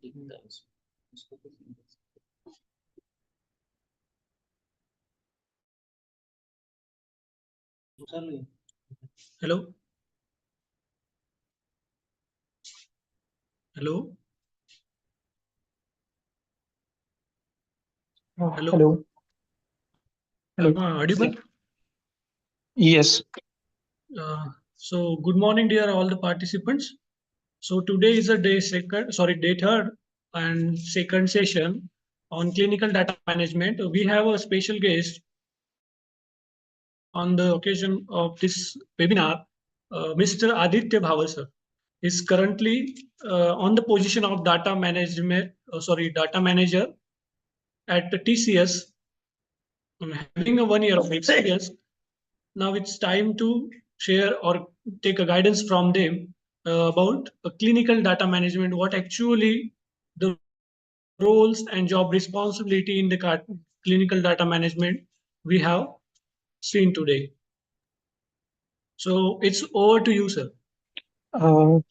Hello. Hello. Hello. Hello. Hello. Am I audible? Yes. So good morning, dear all the participants. So today is a day third and second session on clinical data management. We have a special guest on the occasion of this webinar, Mr. Aditya Bhawal sir. Is currently on the position of data manager at the TCS, having a 1 year of experience. Now it's time to share or take a guidance from them about clinical data management, what actually the roles and job responsibility in the clinical data management we have seen today. So it's over to you, sir.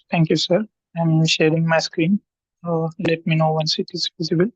Thank you, sir. I'm sharing my screen. Let me know once it is visible.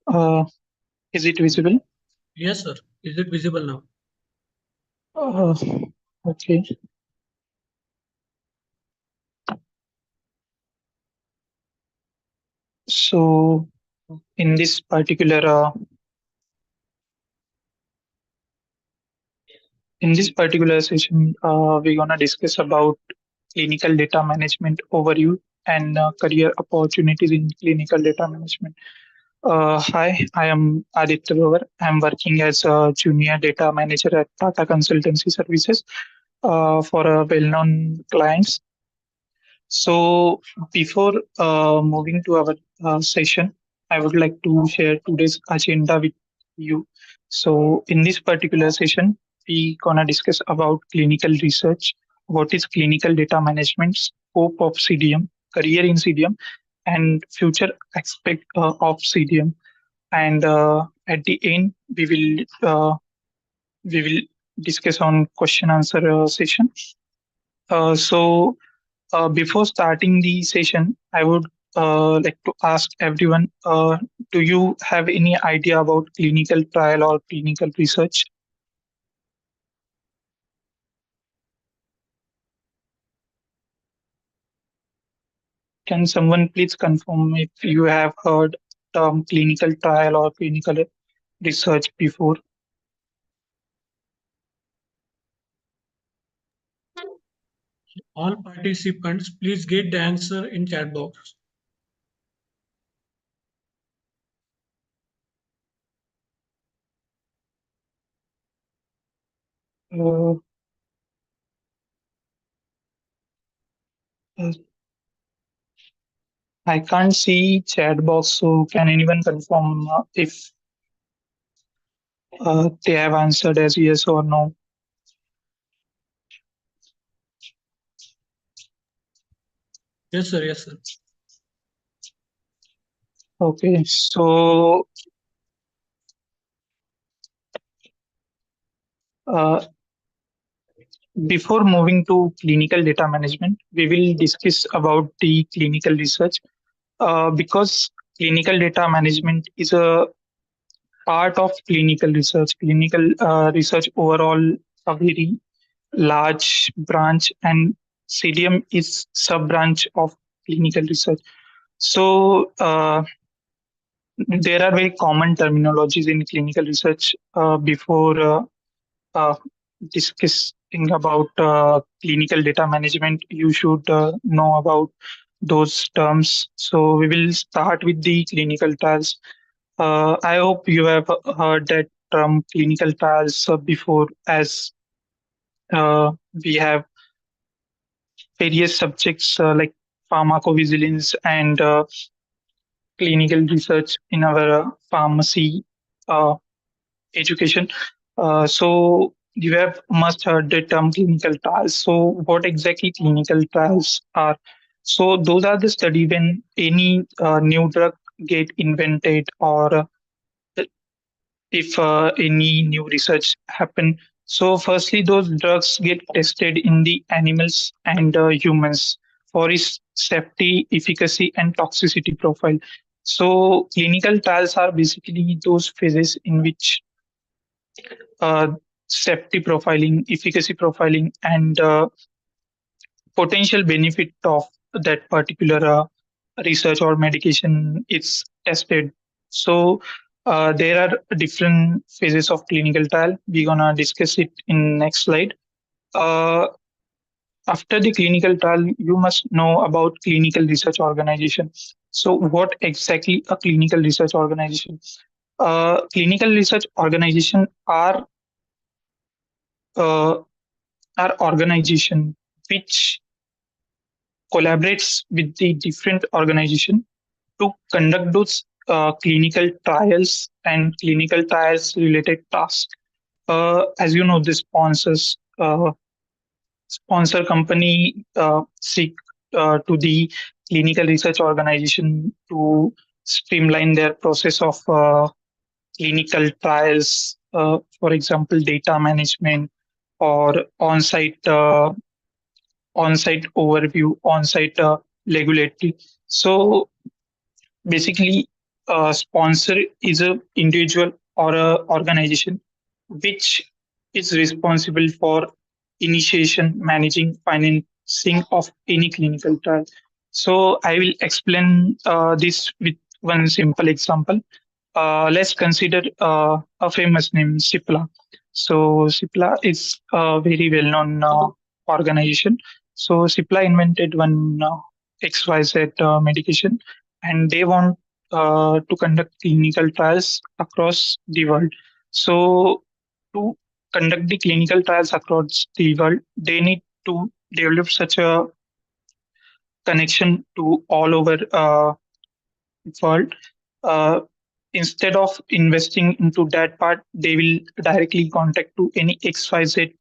Uh, is it visible? Yes, sir. Is it visible now? Uh, okay. So in this particular session, we're gonna discuss about clinical data management overview and career opportunities in clinical data management. Hi, I am Aditya Bhavar. I'm working as a junior data manager at Tata Consultancy Services for well-known clients. So, before moving to our session, I would like to share today's agenda with you. So, in this particular session, we gonna discuss about clinical research, what is clinical data management, scope of CDM, career in CDM, and future aspect of CDM. And at the end, we will discuss on question answer session. So, before starting the session, I would like to ask everyone: do you have any idea about clinical trial or clinical research? Can someone please confirm if you have heard term clinical trial or clinical research before? All participants, please get the answer in chat box. Uh, uh, I can't see chat box, so can anyone confirm if they have answered as yes or no? Yes, sir. Yes, sir. Okay, so uh, before moving to clinical data management, we will discuss about the clinical research. because clinical data management is a part of clinical research. Clinical research overall a very large branch, and CDM is sub branch of clinical research. So there are very common terminologies in clinical research. Before uh, discussing about clinical data management, you should know about those terms. So we will start with the clinical trials. I hope you have heard that term clinical trials before, as we have various subjects like pharmacovigilance and clinical research in our pharmacy uh, education. So you have must heard the term clinical trials. So what exactly clinical trials are? So those are the study when any new drug get invented, or if any new research happen. So firstly, those drugs get tested in the animals and humans for its safety, efficacy, and toxicity profile. So clinical trials are basically those phases in which uh, safety profiling, efficacy profiling, and potential benefit of that particular research or medication is tested. So there are different phases of clinical trial. We're gonna discuss it in next slide. Uh, After the clinical trial, you must know about clinical research organization. So what exactly a clinical research organization? Clinical research organization uh, are organization which collaborates with the different organization to conduct those clinical trials and clinical trials related tasks. As you know, the sponsor company seek to the clinical research organization to streamline their process of clinical trials. For example, data management or on-site overview, on-site regulatory. So basically, a sponsor is a individual or a organization which is responsible for initiation, managing, financing of any clinical trial. So I will explain this with one simple example. Let's consider a famous name, Cipla. So Cipla is a very well-known organization. So Cipla invented one XYZ medication, and they want to conduct clinical trials across the world. So to conduct the clinical trials across the world, they need to develop such a connection to all over world. Uh, Instead of investing into that part, they will directly contact to any XYZ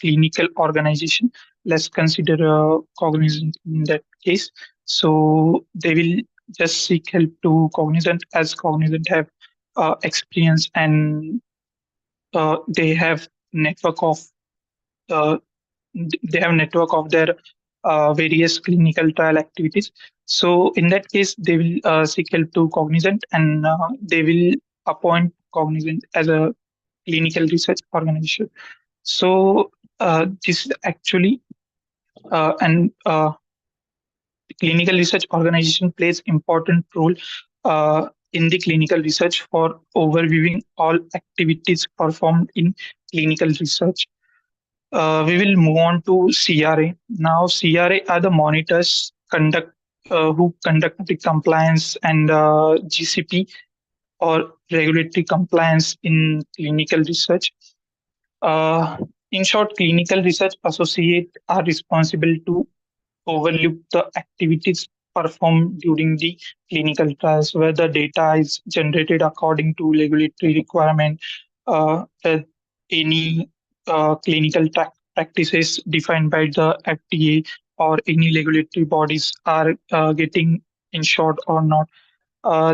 clinical organization. Let's consider Cognizant in that case. So they will just seek help to Cognizant, as Cognizant have experience, and they have network of uh, their various clinical trial activities. So in that case, they will seek help to Cognizant, and they will appoint Cognizant as a clinical research organization. So this is actually and clinical research organization plays important role in the clinical research for overviewing all activities performed in clinical research. We will move on to CRA. Now, CRA are the monitors who conduct the compliance and GCP or regulatory compliance in clinical research. Uh, in short, clinical research associates are responsible to overlook the activities performed during the clinical trials, where the data is generated according to regulatory requirement, that any practices defined by the FDA or any regulatory bodies are getting ensured or not.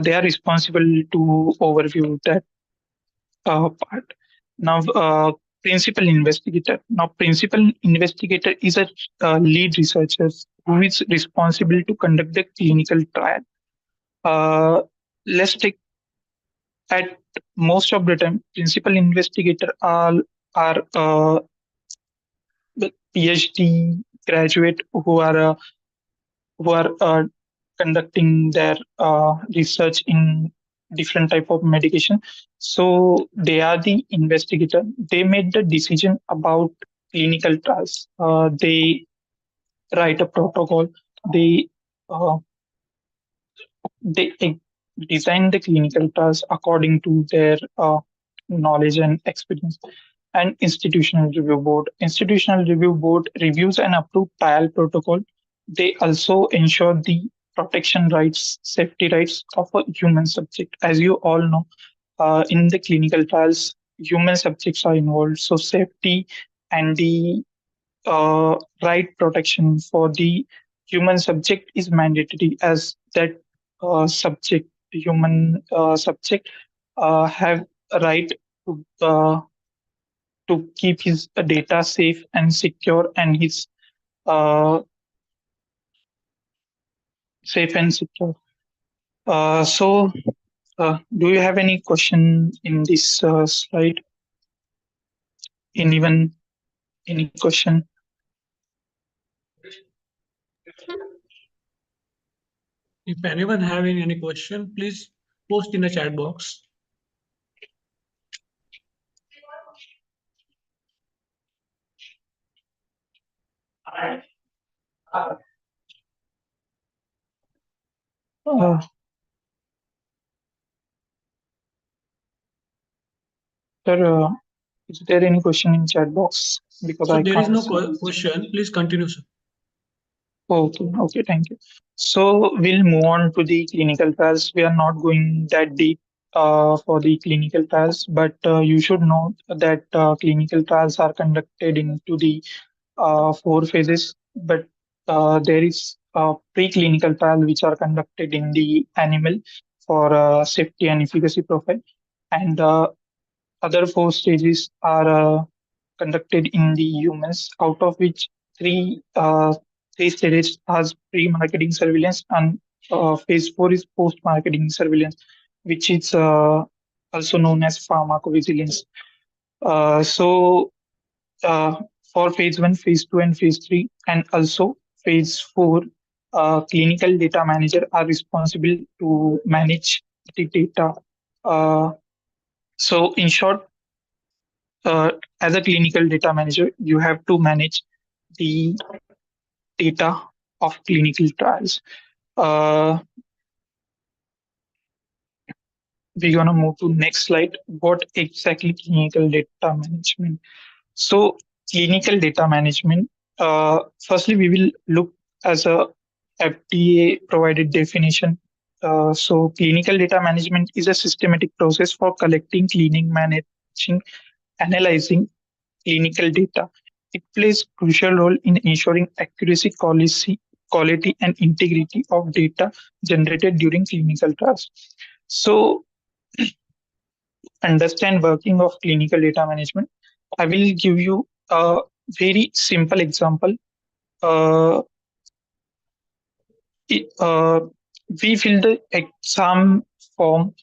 They are responsible to overview that part. Now, principal investigator. Now, principal investigator is a lead researcher who is responsible to conduct the clinical trial. Uh, let's take at most of the time, principal investigator are PhD graduate who are conducting their research in different type of medication. So they are the investigator. They made the decision about clinical trials. They write a protocol. They uh, they design the clinical trials according to their knowledge and experience. And institutional review board reviews and approve trial protocol. They also ensure the protection rights, safety rights of a human subject. As you all know, in the clinical trials, human subjects are involved, so safety and the right protection for the human subject is mandatory, as that human subject, have a right to keep his data safe and secure, and his uh, safe and secure. Do you have any question in this slide? Anyone, any question? If anyone having any question, please post in the chat box. Uh, Sir, is there any question in chat box? Because So I there is can't no see. question. Please continue, sir. Okay, okay, thank you. So we'll move on to the clinical trials. We are not going that deep for the clinical trials, but you should know that clinical trials are conducted into the four phases. But there is a preclinical trial which are conducted in the animal for safety and efficacy profile, and other four stages are conducted in the humans, out of which three stages has pre-marketing surveillance, and phase four is post-marketing surveillance, which is also known as pharmacovigilance. So for phase one, phase two, and phase three, and also phase four, clinical data manager are responsible to manage the data. Uh, so in short, uh, as a clinical data manager, you have to manage the data of clinical trials. Uh, we're gonna move to next slide. What exactly clinical data management? So clinical data management. Firstly, we will look as a FDA provided definition. So clinical data management is a systematic process for collecting, cleaning, managing, analyzing clinical data. It plays crucial role in ensuring accuracy, quality, and integrity of data generated during clinical trials. So, understand working of clinical data management. I will give you a very simple example. Uh, uh, we fill the exam form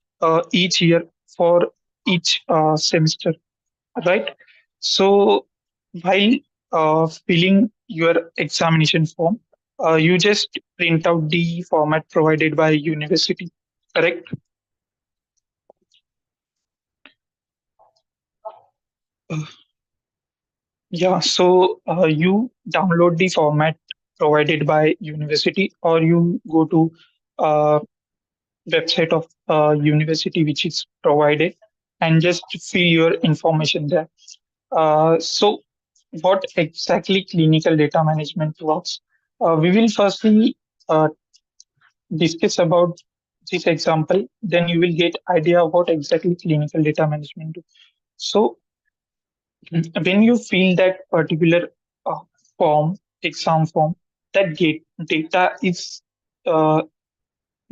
each year for each semester, right? So while filling your examination form, you just print out the format provided by university, correct? Uh, yeah, so you download the format provided by university, or you go to uh, website of university which is provided, and just fill your information there. So, what exactly clinical data management works? We will firstly uh, discuss about this example. Then you will get idea of what exactly clinical data management do. So, when you fill that particular uh, form, exam form, that data is uh,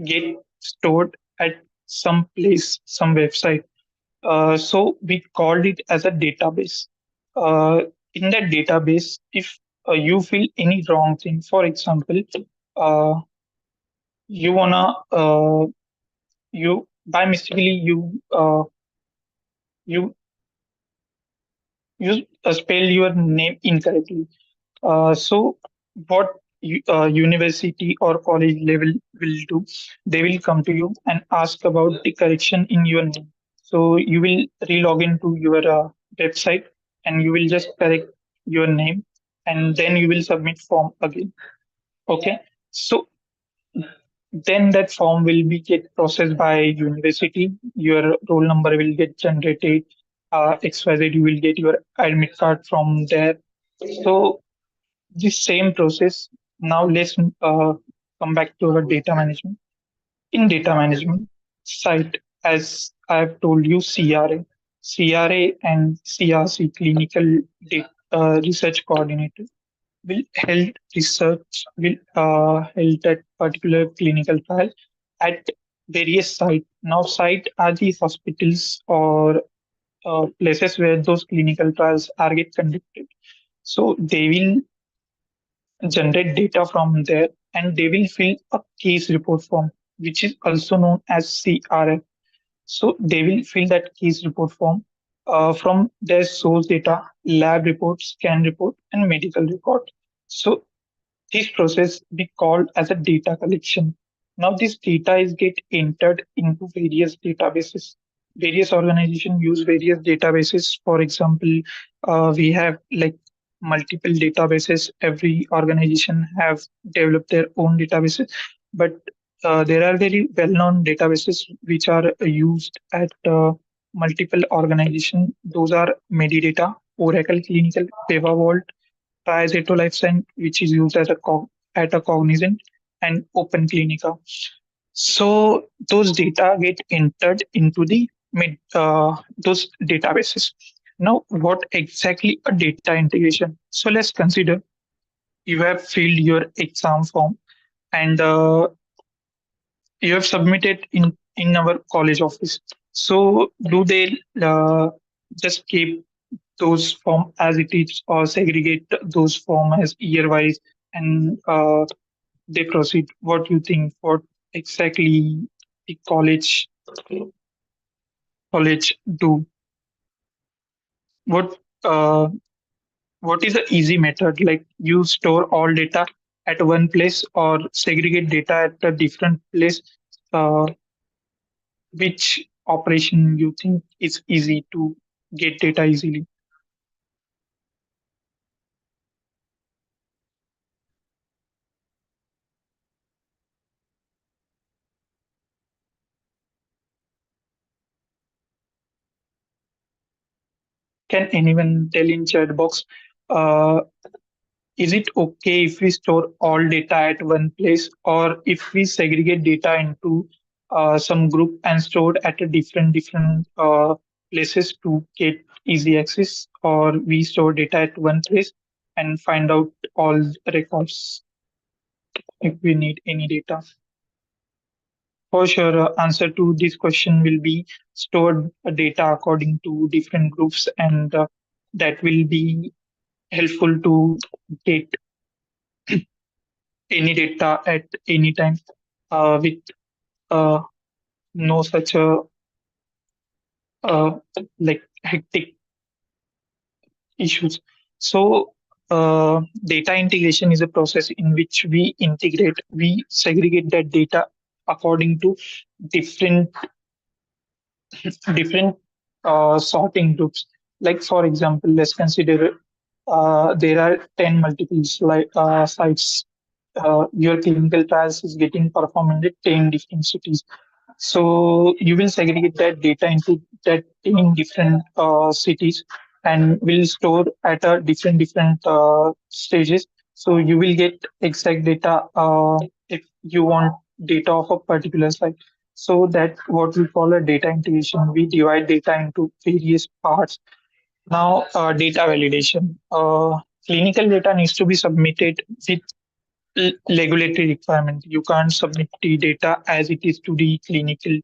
get stored at some place, some website. So we called it as a database. Uh, in that database, if you feel any wrong thing, for example, uh, you wanna you by mistakenly you you spell your name incorrectly. So what university or college level will do? They will come to you and ask about the correction in your name. So you will re-log into your website and you will just correct your name and then you will submit form again. Okay. So then that form will be get processed by university. Your roll number will get generated. XYZ, you will get your admit card from there. So the same process. Now let's come back to our data management. In data management site, as I've told you, CRA and CRC, clinical data, research coordinator, will held at particular clinical trial at various sites. Now, site are the hospitals or places where those clinical trials are get conducted. So they will generate data from there and they will fill a case report form, which is also known as CRF. So they will fill that case report form from their source data, lab report, scan report, and medical record. So this process we call as a data collection. Now this data is get entered into various databases. Various organizations use various databases. For example, we have like multiple databases. Every organization have developed their own databases, but there are very well-known databases which are used at multiple organizations. Those are Medidata, Oracle Clinical, PevaVault, Triaceto Life Science, which is used as at a Cognizant, and Open Clinica. So those data get entered into the those databases. Now, what exactly a data integration? So let's consider you have filled your exam form and you have submitted in our college office. So do they just keep those form as it is or segregate those form as year wise and they proceed? What do you think? What exactly the college do? What uh, what is the easy method? Like you store all data at one place or segregate data at a different place? Uh, which operation you think is easy to get data easily? Can anyone tell in chat box? Uh, is it okay if we store all data at one place or if we segregate data into some group and stored at a different places to get easy access, or we store data at one place and find out all records if we need any data? For sure, answer to this question will be stored data according to different groups, and that will be helpful to get any data at any time with uh, no such a uh, like hectic issues. So data integration is a process in which we segregate that data according to different different sorting groups. Like for example, let's consider there are 10 multiple sites. Your clinical trials is getting performed in 10 different cities. So you will segregate that data into that 10 different cities and will store at a different stages. So you will get exact data if you want data of a particular site. So that what we call a data integration. We divide data into various parts. Now, data validation. Clinical data needs to be submitted with regulatory requirement. You can't submit the data as it is to the clinical,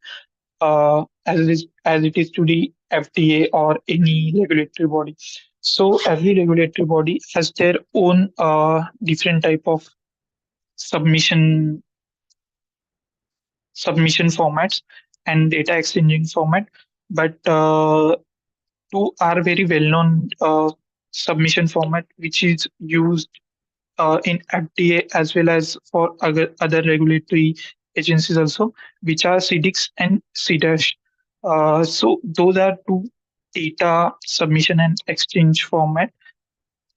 as it is to the FDA or any regulatory body. So every regulatory body has their own different type of submission submission formats. and data exchanging format. But two are very well known submission format, which is used in FDA as well as for other regulatory agencies also, which are CDIX and CDASH. So those are two data submission and exchange format.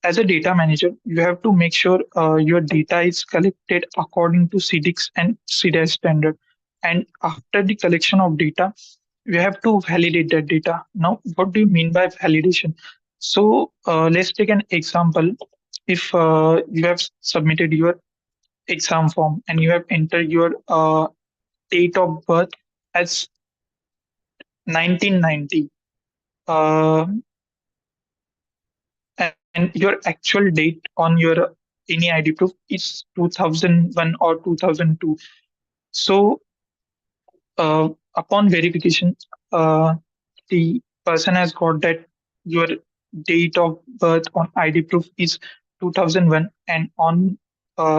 As a data manager, you have to make sure your data is collected according to CDIX and CDASH standard. And after the collection of data, you have to validate that data. Now, what do you mean by validation? So let's take an example. If you have submitted your exam form and you have entered your date of birth as 1990, uh, and your actual date on your any ID proof is 2001 or 2002. So upon verification, uh, the person has got that your date of birth on ID proof is 2001 and on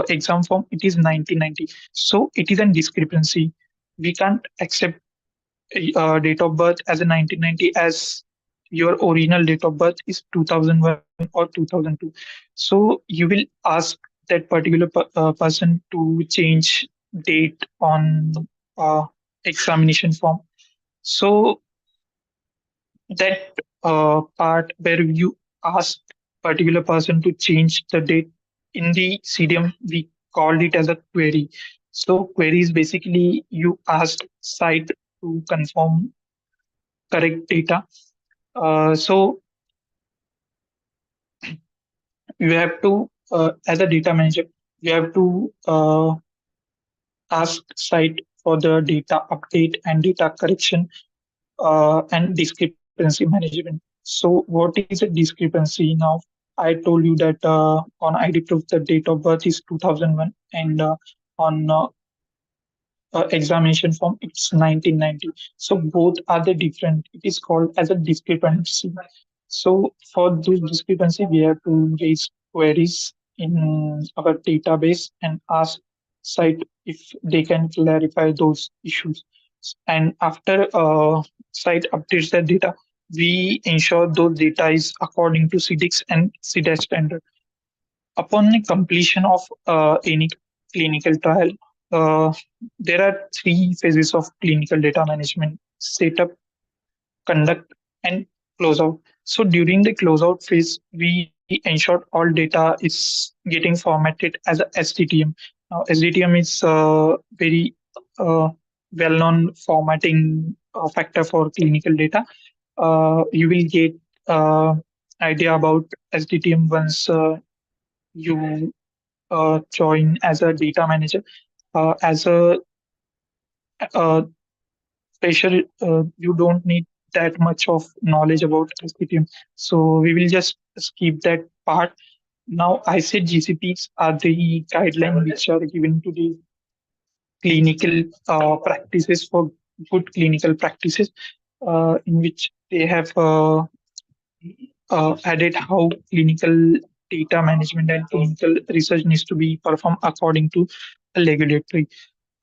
exam form it is 1990. So it is a discrepancy. We can't accept date of birth as a 1990 as your original date of birth is 2001 or 2002. So you will ask that particular person to change date on uh, examination form. So that part where you ask particular person to change the date in the CDM, we called it as a query. So query is basically you ask site to confirm correct data. So you have to, as a data manager, you have to ask site for the data update and data correction and discrepancy management. So what is a discrepancy now? I told you that on ID proof the date of birth is 2001 and on examination form it's 1990. So both are the different. It is called as a discrepancy. So for those discrepancy, we have to raise queries in our database and ask site if they can clarify those issues. And after site updates the data, we ensure those data is according to CDIX and CDAS standard. Upon the completion of any clinical trial, uh, there are three phases of clinical data management: setup, conduct, and closeout. So during the closeout phase, we ensure all data is getting formatted as a SDTM. Now, SDTM is very uh, well-known formatting factor for clinical data. You will get idea about SDTM once you join as a data manager. As a uh, fresher, you don't need that much of knowledge about SPTM. So we will just skip that part. Now, I said GCPs are the guidelines which are given to the clinical practices for good clinical practices, in which they have added how clinical data management and clinical research needs to be performed according to a regulatory.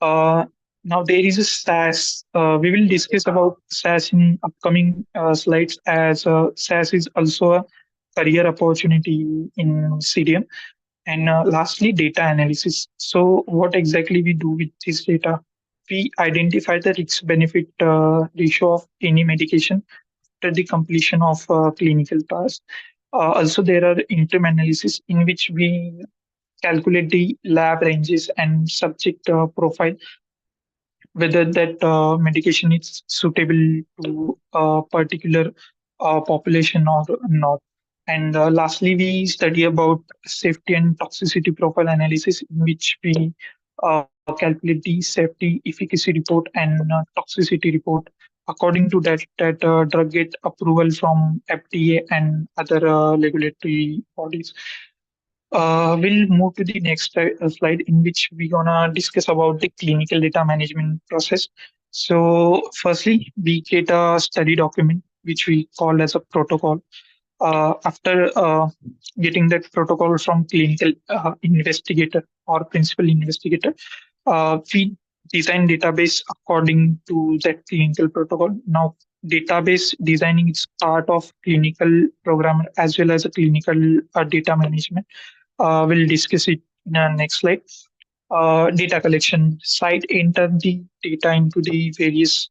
Uh, Now there is a SAS. We will discuss about SAS in upcoming slides, as SAS is also a career opportunity in CDM. And lastly, data analysis. So what exactly we do with this data? We identify the risk benefit ratio of any medication after the completion of clinical trials. Also, there are interim analysis in which we calculate the lab ranges and subject profile, whether that medication is suitable to a particular population or not. And lastly, we study about safety and toxicity profile analysis, in which we calculate the safety efficacy report and toxicity report. According to that, drug get approval from FDA and other regulatory bodies. We'll move to the next slide, in which we're gonna discuss about the clinical data management process. So, firstly, we get a study document which we call as a protocol. After getting that protocol from clinical investigator or principal investigator, we design database according to that clinical protocol. Now, database designing is part of clinical program as well as a clinical data management. We'll discuss it in the next slide. Data collection site enter the data into the various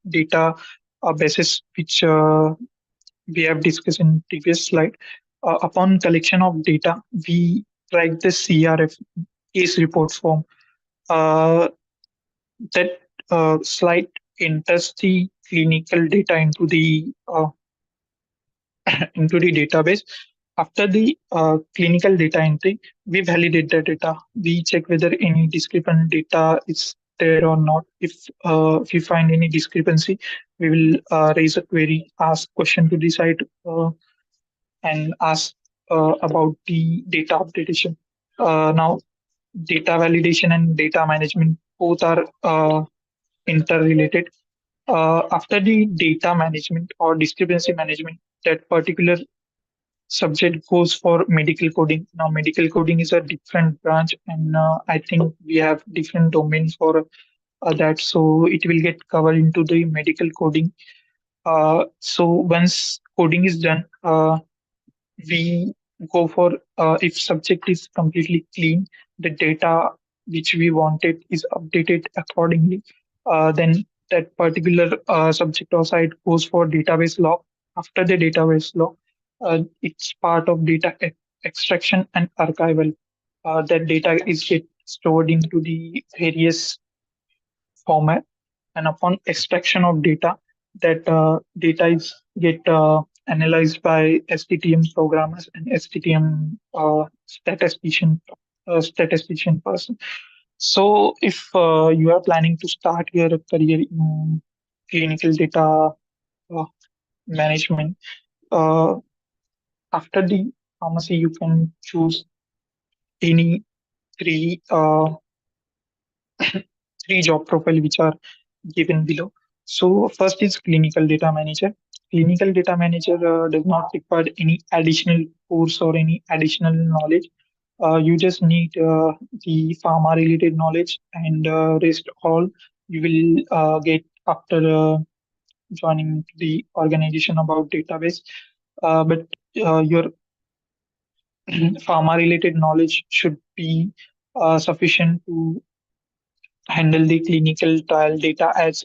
data bases which we have discussed in previous slide. Upon collection of data, we write the CRF case report form. Uh, that slide enters the clinical data into the database. After the clinical data entry, we validate the data. We check whether any discrepant data is there or not. If we find any discrepancy, we will raise a query, ask question to the site, and ask about the data updatation. Now, data validation and data management both are interrelated. After the data management or discrepancy management, that particular subject goes for medical coding. Now, medical coding is a different branch, and I think we have different domains for that. So it will get covered into the medical coding. So once coding is done, we go for if subject is completely clean, the data which we wanted is updated accordingly. Then that particular subject or site goes for database log. After the database log, it's part of data extraction and archival. That data is get stored into the various format, and upon extraction of data, that data is get analyzed by STTM programmers and STTM statistician person. So, if you are planning to start your career in clinical data uh, management, uh, after the pharmacy, you can choose any three three job profile which are given below. So first is clinical data manager. Clinical data manager does not require any additional course or any additional knowledge. You just need the pharma related knowledge, and rest all you will get after joining the organization about database. But your pharma related knowledge should be sufficient to handle the clinical trial data as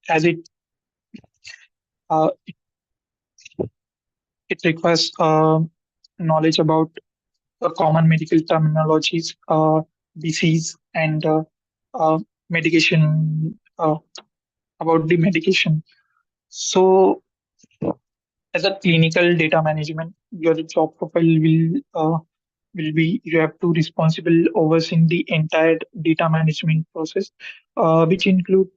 as uh, it requires knowledge about common medical terminologies, disease, and medication about the medication. So, as a clinical data management, your job profile will be you have to responsible overseeing the entire data management process, which include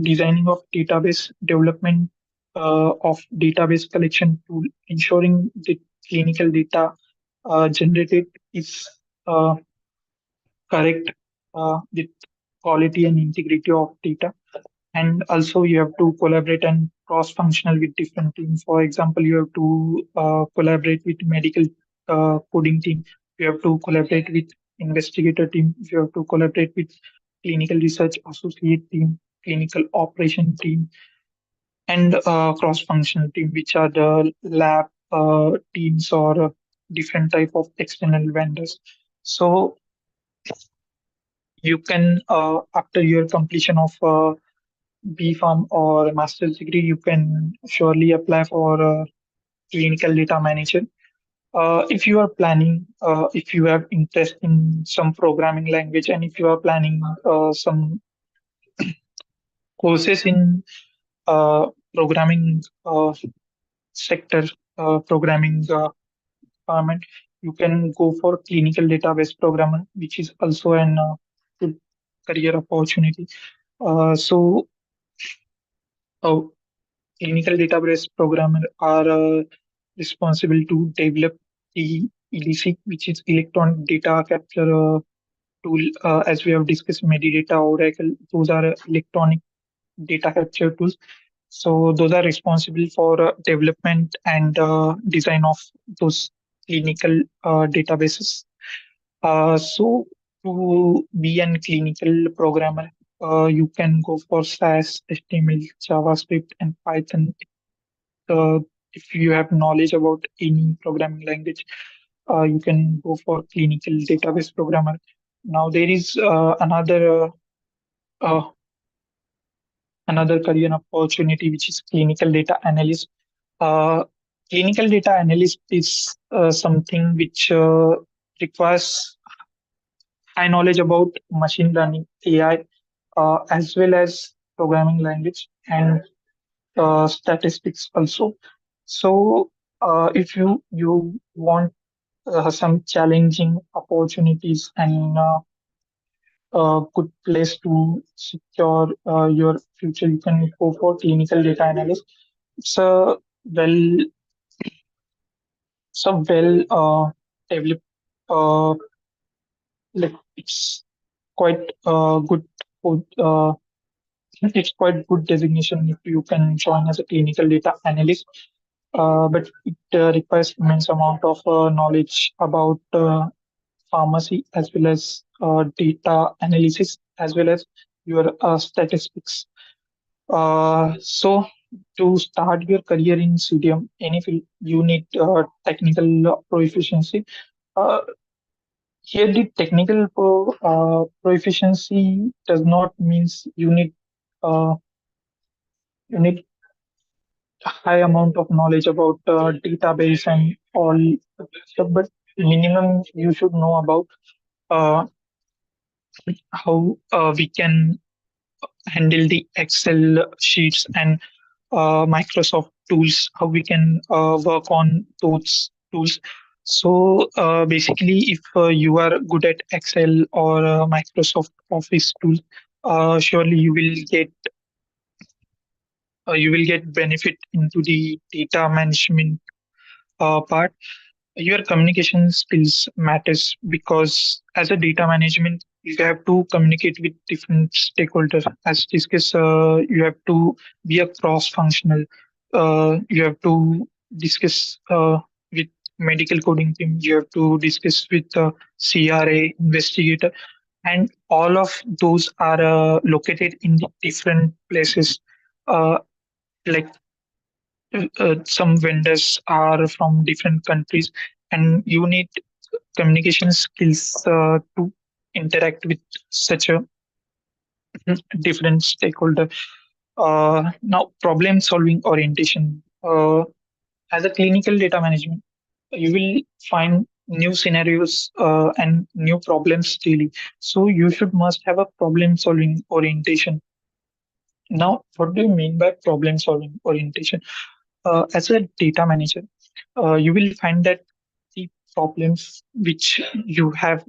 designing of database development of database collection tool, ensuring the clinical data generated is uh, correct with quality and integrity of data. And also, you have to collaborate and cross-functional with different teams. For example, you have to collaborate with medical coding team. You have to collaborate with investigator team. You have to collaborate with clinical research associate team, clinical operation team, and cross-functional team, which are the lab teams or different type of external vendors. So you can, after your completion of B Farm or a master's degree, you can surely apply for a clinical data manager. If you are planning, if you have interest in some programming language, and if you are planning some courses in programming sector, programming department, you can go for clinical database programmer, which is also an good career opportunity. So, uh, clinical database programmers are responsible to develop the EDC, which is electronic data capture tool. As we have discussed, Medidata, Oracle, those are electronic data capture tools. So those are responsible for development and design of those clinical databases. So To be a clinical programmer, you can go for SAS, HTML, JavaScript, and Python. Uh, if you have knowledge about any programming language, you can go for clinical database programmer. Now there is uh, another career opportunity which is clinical data analyst. Uh, Clinical data analyst is something which requires high knowledge about machine learning, AI, as well as programming language and statistics also. So, if you want some challenging opportunities and good place to secure your future, you can go for clinical data analyst. It's a well, it's a well developed, uh, like it's quite good. Uh, it's quite good designation if you can join as a clinical data analyst. But it requires immense amount of knowledge about pharmacy as well as data analysis as well as your statistics. So to start your career in CDM, any field, you need technical proficiency. Uh, Here, the technical proficiency does not means uh, you need high amount of knowledge about database and all stuff, but minimum you should know about uh, how we can handle the Excel sheets and Microsoft tools, how we can work on those tools. So basically, if you are good at Excel or Microsoft Office tools, surely you will get benefit into the data management part. Your communication skills matters because as a data management you have to communicate with different stakeholders. As discussed, you have to be a cross functional. You have to discuss with medical coding team, you have to discuss with CRA investigator, and all of those are located in different places. uh, like some vendors are from different countries, and you need communication skills to interact with such a different stakeholder. Now, problem solving orientation. As a clinical data management, you will find new scenarios and new problems daily. So you should must have a problem solving orientation. Now, what do you mean by problem solving orientation? As a data manager, you will find that the problems which you have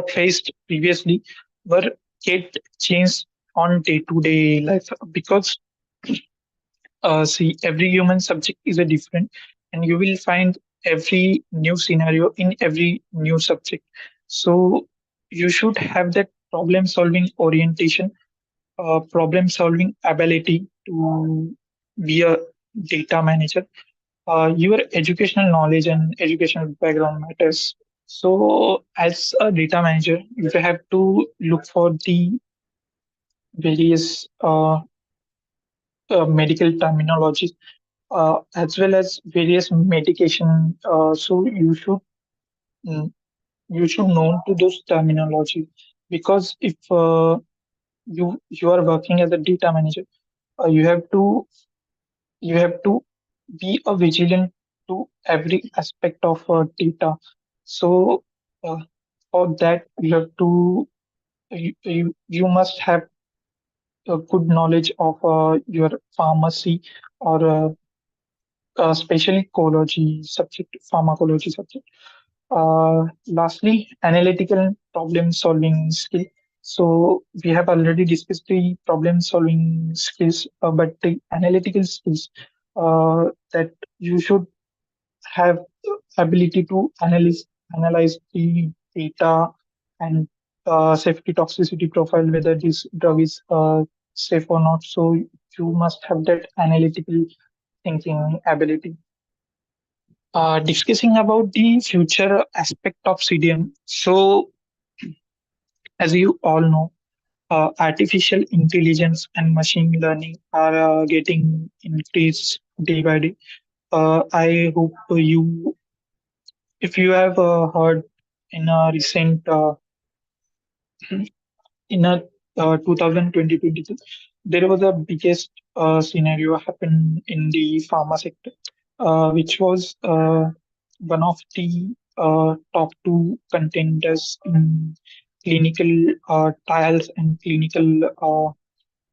faced previously were get changed on day to day life because see, every human subject is a different, and you will find every new scenario in every new subject. So you should have that problem solving orientation, problem solving ability to be a data manager. Your educational knowledge and educational background matters. So, as a data manager, you have to look for the various medical terminologies as well as various medication. So, mm, you should know to those terminology because if you are working as a data manager, you have to you have to be a vigilant to every aspect of data. So uh, for that you have to you must have a good knowledge of your pharmacy or especially ecology subject, pharmacology subject. Lastly, analytical problem solving skill. So we have already discussed the problem solving skills, but the analytical skills that you should have ability to analyze the data and safety toxicity profile, whether this drug is safe or not. So you must have that analytical thinking ability. Discussing about the future aspect of CDM. So, as you all know, artificial intelligence and machine learning are getting increased day by day. I hope if you have heard in a recent in a 2020, there was a biggest scenario happened in the pharma sector, which was one of the top two contenders in clinical trials and clinical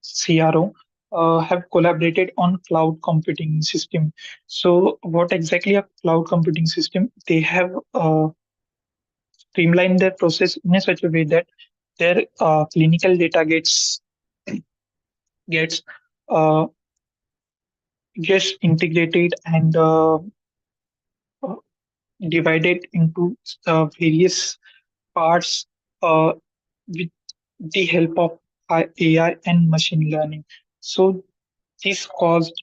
CRO have collaborated on cloud computing system. So, what exactly a cloud computing system? They have streamlined their process in a such a way that their clinical data gets uh, gets integrated and uh, divided into various parts uh, with the help of AI and machine learning. So this caused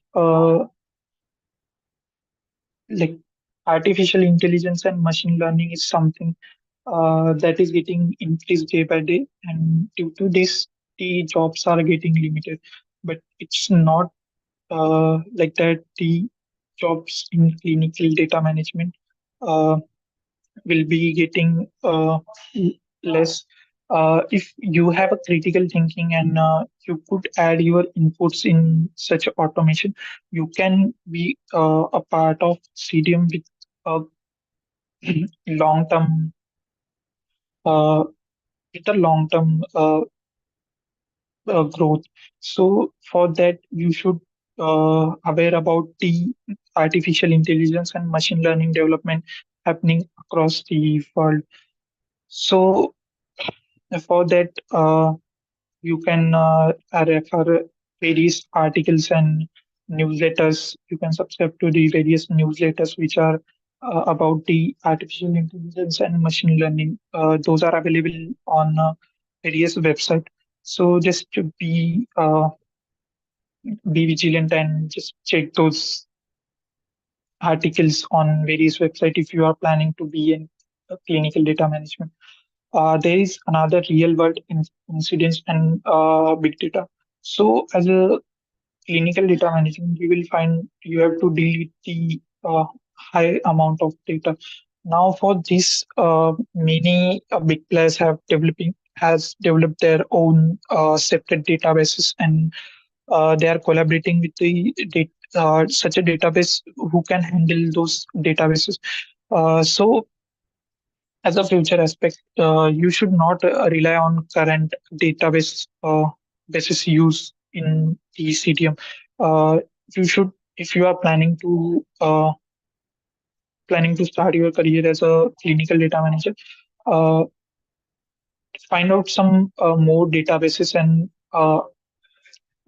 like artificial intelligence and machine learning is something that is getting increased day by day, and due to this, the jobs are getting limited. But it's not like that. The jobs in clinical data management uh, will be getting less. If you have a critical thinking and you could add your inputs in such automation, you can be a part of CDM with a long term uh, growth. So for that, you should aware about the artificial intelligence and machine learning development happening across the world. So for that, you can refer various articles and newsletters. You can subscribe to the various newsletters which are about the artificial intelligence and machine learning. Those are available on various websites. So just to be vigilant and just check those articles on various websites if you are planning to be in clinical data management. There is another real world incidents and big data. So as a clinical data management, you will find you have to deal with the high amount of data. Now, for this, many big players have developing has developed their own separate databases, and they are collaborating with such a database who can handle those databases. So as a future aspect, you should not rely on current database basis use in the CDM. Uh, you should, if you are planning to start your career as a clinical data manager, uh, find out some more databases and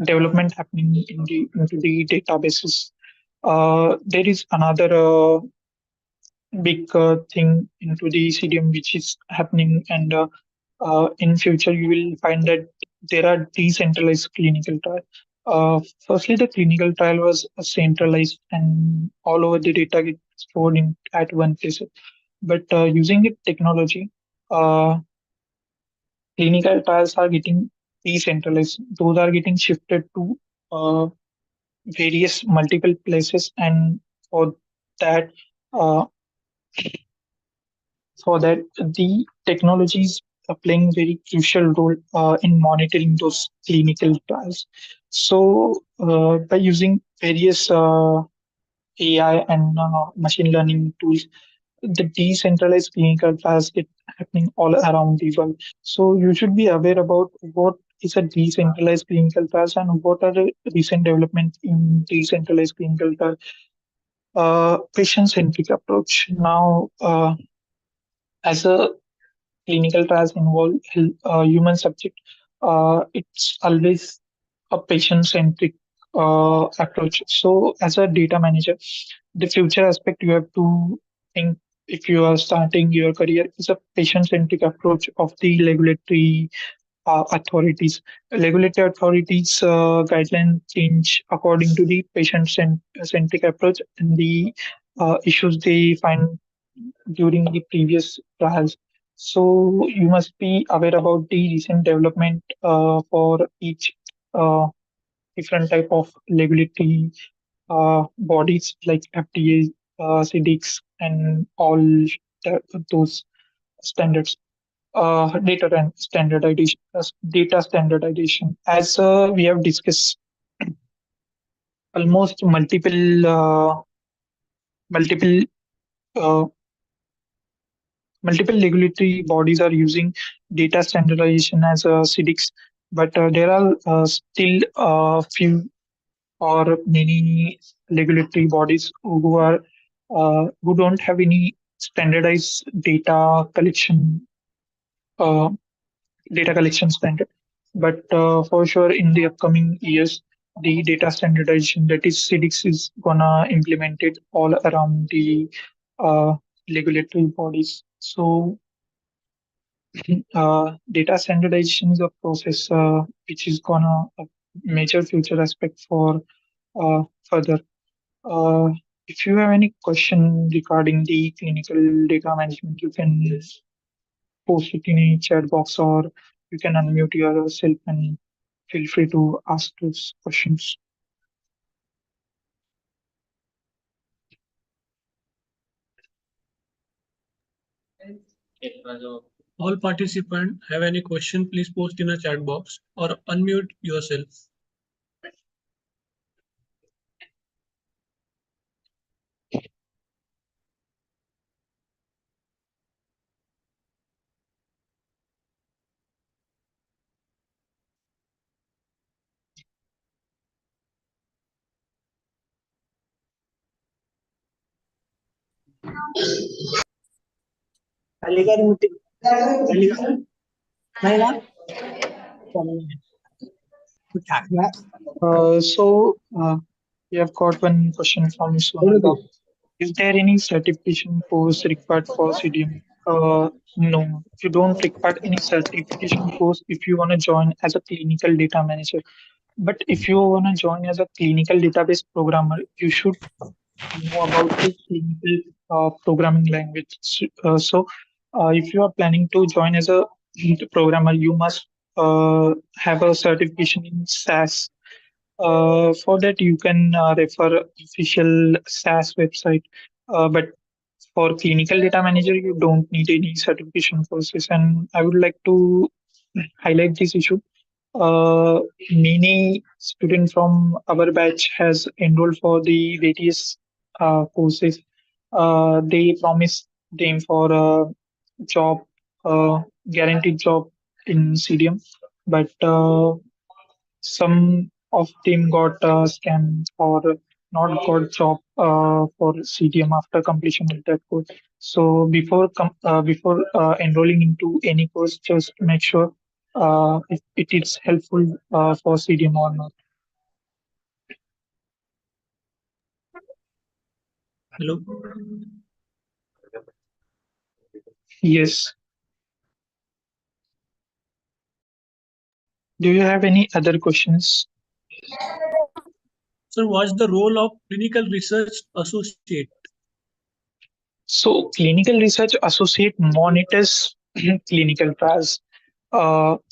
development happening into the databases. There is another big thing into the CDM which is happening, and in future you will find that there are decentralized clinical trial. Firstly, the clinical trial was centralized and all over the data gets stored in at one place. But using the technology, uh, clinical trials are getting decentralized. Those are getting shifted to various multiple places, and for that, uh, the technologies are playing very crucial role in monitoring those clinical trials. So by using various AI and machine learning tools, the decentralized clinical trials get happening all around the world. So you should be aware about what is a decentralized clinical trials and what are the recent developments in decentralized clinical trials. Patient-centric approach. Now, as a clinical trials involve human subject, it's always a patient-centric approach. So, as a data manager, the future aspect you have to think if you are starting your career is a patient-centric approach of the regulatory authorities. Regulatory authorities guideline change according to the patient-centric approach, and the issues they find during the previous trials. So you must be aware about the recent development for each uh, different type of regulatory bodies like FDA, CDX, and all those standards. Data standardization. As we have discussed, almost multiple uh, multiple regulatory bodies are using data standardization as a CDX, but there are still a few or many regulatory bodies who don't have any standardized uh, data collection standard. But for sure, in the upcoming years, the data standardization, that is CDX, is gonna implement it all around the uh, regulatory bodies. So data standardization is a process which is gonna a major future aspect for further. Uh, if you have any question regarding the clinical data management, you can post it in a chat box, or you can unmute yourself and feel free to ask those questions. All participants have any question, please post in a chat box or unmute yourself. So we have got one question from Sonal. Is there any certification course required for CDM? No, you don't require any certification course if you want to join as a clinical data manager. But if you want to join as a clinical database programmer, you should know about the clinical programming language. So, if you are planning to join as a programmer, you must have a certification in SAS. For that, you can refer official SAS website. But for clinical data manager, you don't need any certification courses. And I would like to highlight this issue. Uh, Many students from our batch has enrolled for the various courses. They promise them for a job, guaranteed job in CDM, but some of them got scammed or not got job for CDM after completion of that course. So before enrolling into any course, just make sure if it is helpful for CDM or not. Hello. Yes. Do you have any other questions? Sir, what's the role of clinical research associate? So clinical research associate monitors clinical trials.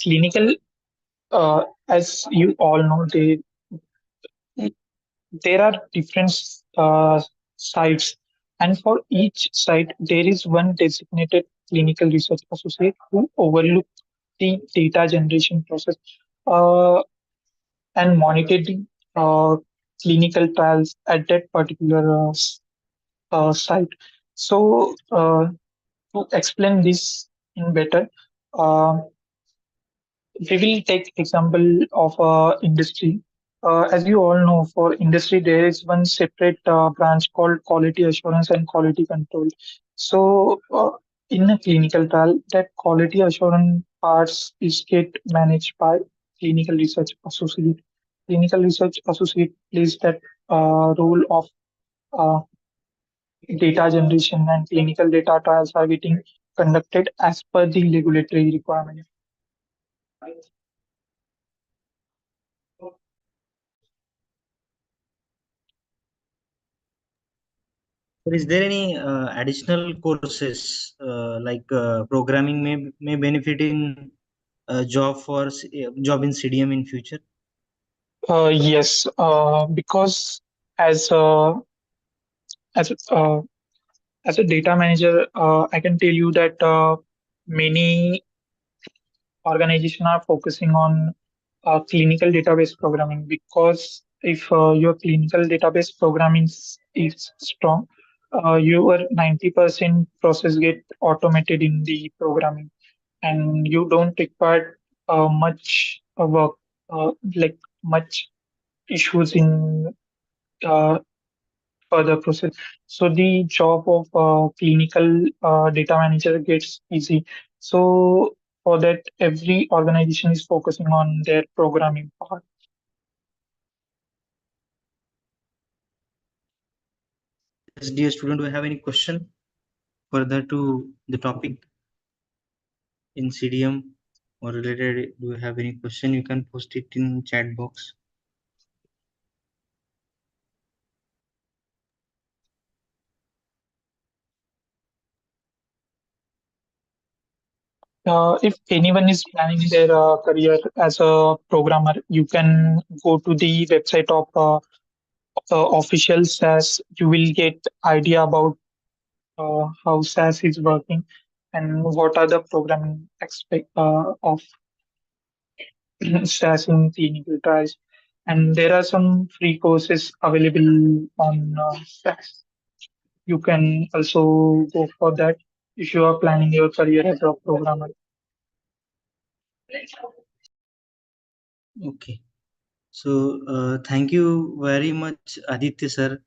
Clinical, as you all know, there are different sites, and for each site, there is one designated clinical research associate who overlook the data generation process uh, and monitor the clinical trials at that particular site. So, to explain this in better, uh, we will take example of industry. As you all know, for industry, there is one separate branch called quality assurance and quality control. So, in a clinical trial, that quality assurance parts is get managed by clinical research associate. Clinical research associate plays that role of uh, data generation, and clinical data trials are getting conducted as per the regulatory requirement. So is there any additional courses like programming may benefit in job in CDM in future? Yes, because as a as a, uh, as a data manager, I can tell you that many organizations are focusing on clinical database programming, because if your clinical database programming is strong, your 90% process get automated in the programming, and you don't require much work, like much issues in uh, further process. So the job of clinical data manager gets easy. So for that, every organization is focusing on their programming part. Yes, dear student, do you have any question further to the topic in CDM or related? Do you have any question? You can post it in chat box. If anyone is planning their career as a programmer, you can go to the website of official SAS. You will get idea about how SAS is working and what are the programming aspect of SAS in clinical trials. And there are some free courses available on SAS. You can also go for that if you are planning your career as a programmer. Okay. So thank you very much, Aditya sir,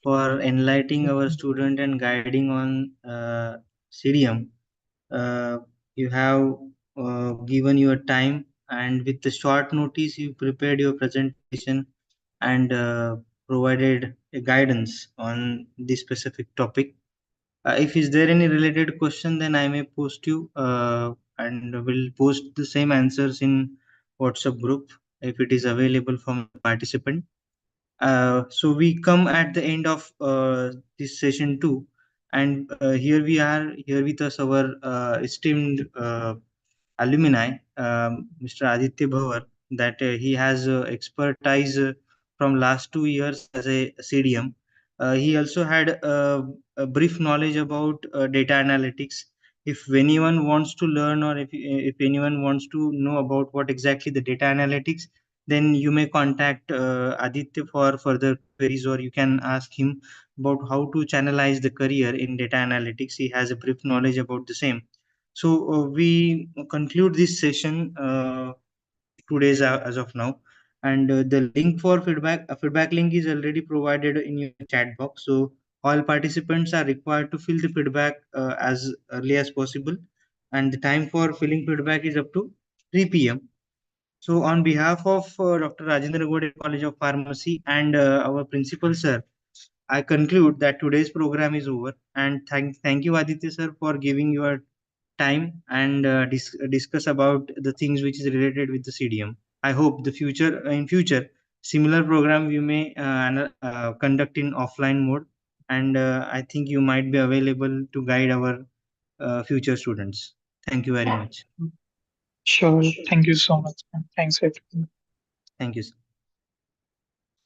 for enlightening our student and guiding on CDM. Uh, you have given your time, and with the short notice, you prepared your presentation and provided a guidance on this specific topic. If is there any related question, then I may post you and will post the same answers in WhatsApp group if it is available from the participant. So we come at the end of this session too, and here we are here with us our esteemed alumni, Mr. Aditya Bhavar, that he has expertise from last 2 years as a CDM. He also had a brief knowledge about data analytics. If anyone wants to learn, or if anyone wants to know about what exactly the data analytics, then you may contact Aditya for further queries, or you can ask him about how to channelize the career in data analytics. He has a brief knowledge about the same. So we conclude this session today's as of now, and the link for feedback, a feedback link is already provided in your chat box. So all participants are required to fill the feedback as early as possible, and the time for filling feedback is up to 3 p.m. So on behalf of Dr. Rajendra Gode College of Pharmacy and our principal sir, I conclude that today's program is over, and thank you Aditya sir for giving your time and discuss about the things which is related with the CDM. I hope the future in future similar program we may conduct in offline mode, and I think you might be available to guide our future students. Thank you very much. Sure. Thank you so much. And thanks, everyone. Thank you, sir.